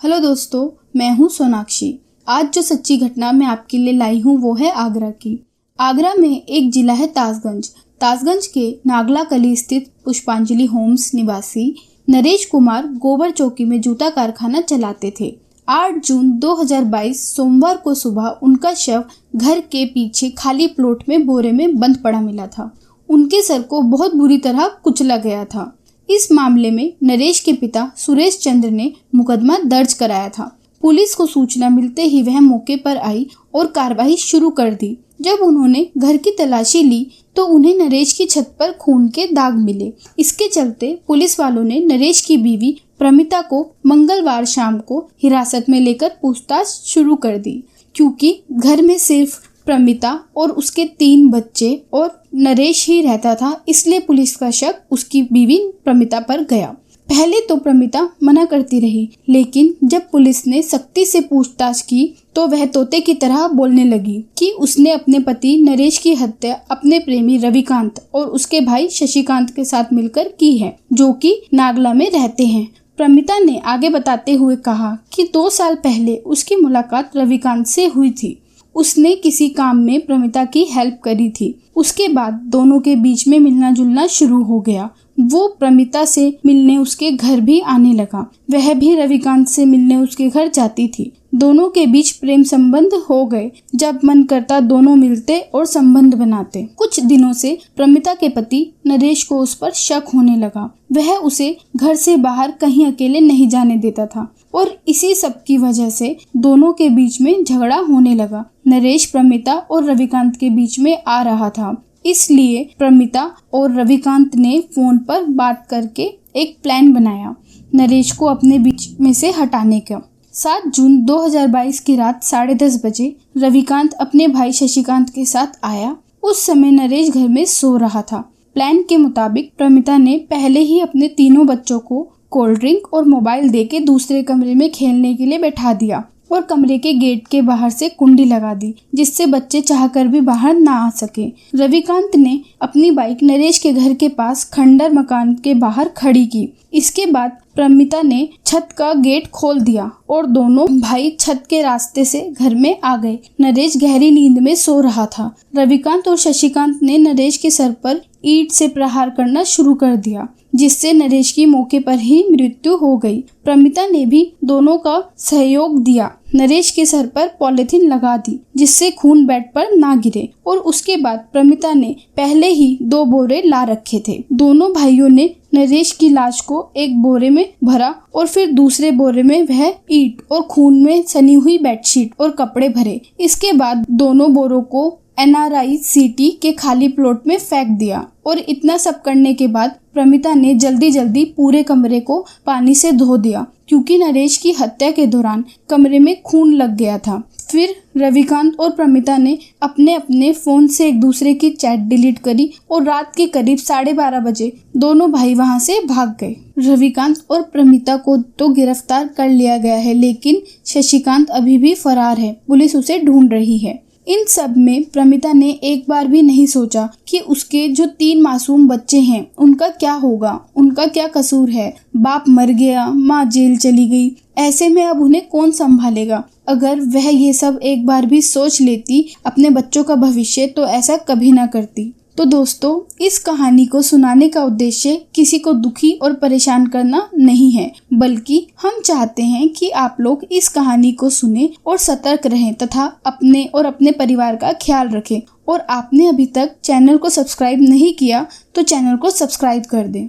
Hello दोस्तों, मैं हूं सोनाक्षी। आज जो सच्ची घटना मैं आपके लिए लाई हूं वो है आगरा की। आगरा में एक जिला है ताजगंज के नागला कली स्थित पुष्पांजलि होम्स निवासी नरेश कुमार गोबर चौकी में जूता कारखाना चलाते थे। 8 जून 2022 सोमवार को सुबह उनका शव घर के पीछे खाली प्लॉट में बोरे में बंद पड़ा मिला था। उनके सर को बहुत बुरी तरह कुचला गया था। इस मामले में नरेश के पिता सुरेश चंद्र ने मुकदमा दर्ज कराया था। पुलिस को सूचना मिलते ही वह मौके पर आई और कार्रवाई शुरू कर दी। जब उन्होंने घर की तलाशी ली तो उन्हें नरेश की छत पर खून के दाग मिले। इसके चलते पुलिस वालों ने नरेश की बीवी प्रमिता को मंगलवार शाम को हिरासत में लेकर पूछताछ शुरू कर दी। क्योंकि घर में सिर्फ प्रमिता और उसके 3 बच्चे और नरेश ही रहता था, इसलिए पुलिस का शक उसकी बीवी प्रमिता पर गया। पहले तो प्रमिता मना करती रही, लेकिन जब पुलिस ने सख्ती से पूछताछ की तो वह तोते की तरह बोलने लगी कि उसने अपने पति नरेश की हत्या अपने प्रेमी रविकांत और उसके भाई शशिकांत के साथ मिलकर की है, जो कि नागला में रहते हैं। प्रमिता ने आगे बताते हुए कहा कि 2 साल पहले उसकी मुलाकात रविकांत से हुई थी। उसने किसी काम में प्रमिता की हेल्प करी थी। उसके बाद दोनों के बीच में मिलना जुलना शुरू हो गया। वो प्रमिता से मिलने उसके घर भी आने लगा। वह भी रविकांत से मिलने उसके घर जाती थी। दोनों के बीच प्रेम संबंध हो गए। जब मन करता दोनों मिलते और संबंध बनाते। कुछ दिनों से प्रमिता के पति नरेश को उस पर शक होने लगा। वह उसे घर से बाहर कहीं अकेले नहीं जाने देता था और इसी सब की वजह से दोनों के बीच में झगड़ा होने लगा। नरेश प्रमिता और रविकांत के बीच में आ रहा था, इसलिए प्रमिता और रविकांत ने फोन पर बात करके एक प्लान बनाया नरेश को अपने बीच में से हटाने का। 7 जून 2022 की रात 10:30 बजे रविकांत अपने भाई शशिकांत के साथ आया। उस समय नरेश घर में सो रहा था। प्लान के मुताबिक प्रमिता ने पहले ही अपने तीनों बच्चों को कोल्ड ड्रिंक और मोबाइल देके दूसरे कमरे में खेलने के लिए बैठा दिया और कमरे के गेट के बाहर से कुंडी लगा दी, जिससे बच्चे चाहकर भी बाहर ना आ सके। रविकांत ने अपनी बाइक नरेश के घर के पास खंडर मकान के बाहर खड़ी की। इसके बाद प्रमिता ने छत का गेट खोल दिया और दोनों भाई छत के रास्ते से घर में आ गए। नरेश गहरी नींद में सो रहा था। रविकांत और शशिकांत ने नरेश के सर पर ईंट से प्रहार करना शुरू कर दिया, जिससे नरेश की मौके पर ही मृत्यु हो गई। प्रमिता ने भी दोनों का सहयोग दिया। नरेश के सर पर पॉलिथीन लगा दी, जिससे खून बेड पर ना गिरे, और उसके बाद प्रमिता ने पहले ही 2 बोरे ला रखे थे। दोनों भाइयों ने नरेश की लाश को एक बोरे में भरा और फिर दूसरे बोरे में वह ईंट और खून में सनी हुई बेडशीट और कपड़े भरे। इसके बाद दोनों बोरों को NRI सिटी के खाली प्लॉट में फेंक दिया और इतना सब करने के बाद प्रमिता ने जल्दी पूरे कमरे को पानी से धो दिया, क्योंकि नरेश की हत्या के दौरान कमरे में खून लग गया था। फिर रविकांत और प्रमिता ने अपने फोन से एक दूसरे की चैट डिलीट करी और रात के करीब 12:30 बजे दोनों भाई वहां से भाग गए। रविकांत और प्रमिता को तो गिरफ्तार कर लिया गया है, लेकिन शशिकांत अभी भी फरार है। पुलिस उसे ढूंढ रही है। इन सब में प्रमिता ने एक बार भी नहीं सोचा कि उसके जो 3 मासूम बच्चे हैं उनका क्या होगा, उनका क्या कसूर है। बाप मर गया, माँ जेल चली गई, ऐसे में अब उन्हें कौन संभालेगा। अगर वह ये सब एक बार भी सोच लेती अपने बच्चों का भविष्य, तो ऐसा कभी ना करती। तो दोस्तों, इस कहानी को सुनाने का उद्देश्य किसी को दुखी और परेशान करना नहीं है, बल्कि हम चाहते हैं कि आप लोग इस कहानी को सुने और सतर्क रहें तथा अपने और अपने परिवार का ख्याल रखें। और आपने अभी तक चैनल को सब्सक्राइब नहीं किया तो चैनल को सब्सक्राइब कर दें।